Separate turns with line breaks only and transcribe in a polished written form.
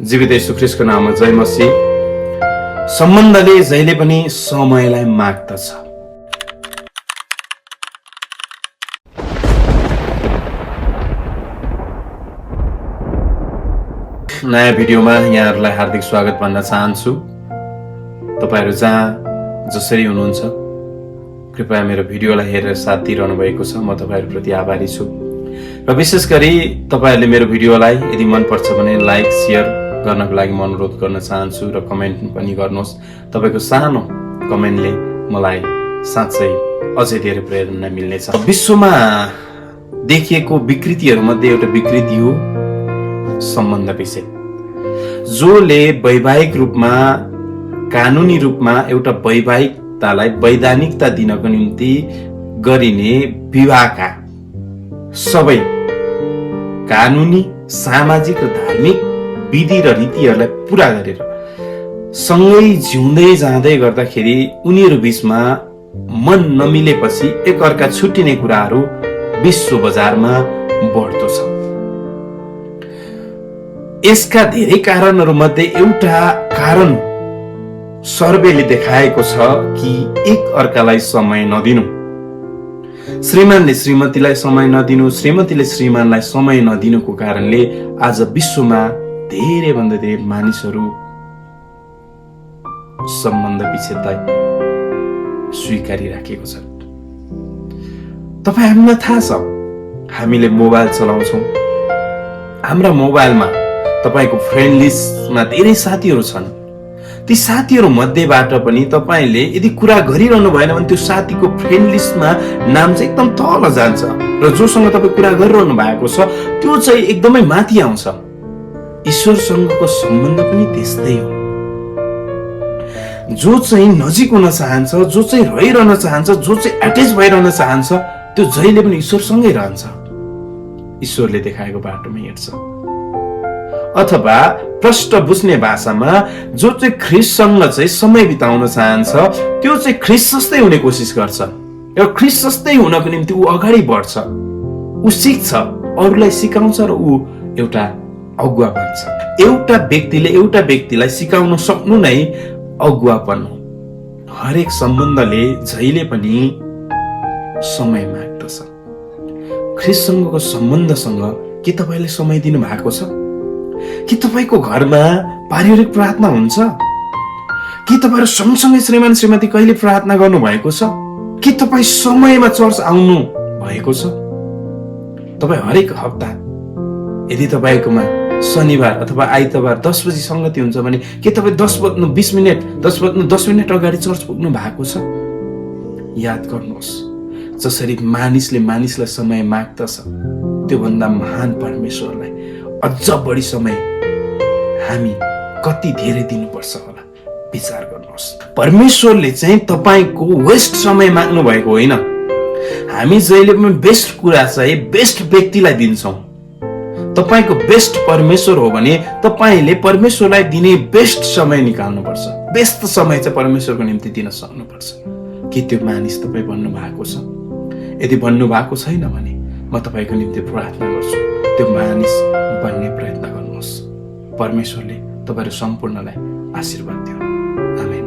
जीवित येशू ख्रीष्टको नाममा जय मसीह। सम्बन्धले जहिले पनि समयलाई माग्दछ। नयाँ भिडियोमा यहाँहरूलाई हार्दिक स्वागत भन्न चाहन्छु। तपाईहरू जहाँ जसरी हुनुहुन्छ कृपया मेरो भिडियोलाई हेरेर साथ दिइरहनु भएको छ। म तपाईहरूप्रति आभारी छु र विशेष गरी तपाईहरूले मेरो भिडियोलाई यदि मनपर्छ भने लाइक सेयर गर्नको लागि म अनुरोध गर्न चाहन्छु र कमेन्ट पनि गर्नुहोस्। तपाईको सानो कमेन्टले मलाई साँच्चै अझै धेरै प्रेरणा मिल्नेछ। विश्वमा देखिएको विकृतिहरूमध्ये एउटा विकृति हो सम्बन्ध विषय, जसले वैवाहिक रूपमा कानुनी रूपमा एउटा वैवाहिकतालाई वैधानिकता दिनको निम्ति गरिने विवाहका सबै कानुनी सामाजिक र धार्मिक विधि र रीतिहरूलाई पूरा गरेर सँगै जिउँदै जाँदै गर्दाखेरि उनीहरू बीचमा मन नमिलेपछि एकअर्का छुट्टिने कुराहरू विश्व बजारमा बढ्दो छ। यसका धेरै कारणहरू मध्ये एउटा कारण सर्वेले देखाएको छ कि एक अर्कालाई समय नदिनु, श्रीमानले श्रीमतीलाई समय नदिनु, श्रीमतीले श्रीमानलाई समय नदिनुको कारणले आज विश्वमा धेरै भन्दा धेरै मानिसहरू सम्बन्ध विच्छेदलाई स्वीकारिराखेको छ। तपाईहरुलाई थाहा छ, हामीले मोबाइल चलाउँछौं, हाम्रा मोबाइलमा तपाईको फ्रेन्ड लिस्टमा धेरै साथीहरू छन्। ती साथीहरू मध्येबाट पनि तपाईले यदि कुरा गरिरहनु भएन भने त्यो साथीको फ्रेन्ड लिस्टमा नाम चाहिँ एकदम तल जान्छ र जोसँग तपाई कुरा गरिरहनु भएको छ त्यो चाहिँ एकदमै माथि आउँछ। ईश्वरसँगको सम्बन्ध पनि त्यस्तै हो। जो चाहिँ नजिक हुन चाहन्छ, जो चाहिँ रहिरहन चाहन्छ, जो चाहिँ एट्याच भइरहन चाहन्छ, त्यो जहिले पनि ईश्वरसँगै रहन्छ, ईश्वरले देखाएको बाटोमा हिँड्छ। अथवा प्रष्ट बुझ्ने भाषामा जो चाहिँ ख्रीष्टसँग चाहिँ समय बिताउन चाहन्छ त्यो चाहिँ ख्रीष्ट जस्तै हुने कोसिस गर्छ र ख्रीष्ट जस्तै हुनको निम्ति ऊ अगाडि बढ्छ, ऊ सिक्छ, अरूलाई सिकाउँछ र ऊ एउटा अगुवा बन्छ। एउटा व्यक्तिलाई सिकाउन सक्नु नै अगुवापन हो। हरेक सम्बन्धले जहिले पनि समय माग्दछ। ख्रीष्टसँगको सम्बन्धसँग के तपाईले समय दिनु भएको छ? के तपाईको घरमा पारिवारिक प्रार्थना हुन्छ? के तपाईहरु सँगसँगै श्रीमान श्रीमती कहिले प्रार्थना गर्नु भएको छ? के तपाई समयमा चर्च आउनु भएको छ? तपाई हरेक हप्ता यदि तपाईकोमा शनिबार अथवा आइतबार 10 बजी संगति हुन्छ भने के तपाई 10 मिनेट अगाडि चर्च पुग्नु भएको छ? याद गर्नुहोस्, जसरी मानिसले मानिसलाई समय माग्दछ त्यो भन्दा महान परमेश्वरलाई अझ बढी समय हामी कति धेरै दिनुपर्छ होला विचार गर्नुहोस्। परमेश्वरले चाहिँ तपाईको वेस्ट समय माग्नु भएको होइन। हामी जहिले पनि बेस्ट कुरा चाहिँ बेस्ट व्यक्तिलाई दिन्छौं। तपाईको बेस्ट परमेश्वर हो भने तपाईले परमेश्वरलाई दिने बेस्ट समय निकाल्नुपर्छ। बेस्ट समय चाहिँ परमेश्वरको निम्ति दिन सक्नुपर्छ। के त्यो मानिस तपाई बन्नु भएको छ? यदि बन्नु भएको छैन भने म तपाईको निम्ति प्रार्थना गर्छु, त्यो मानिस बन्ने प्रयत्न गर्नुहोस्। परमेश्वरले तपाईहरु सम्पूर्णलाई आशीर्वाद दिउन्। आमेन।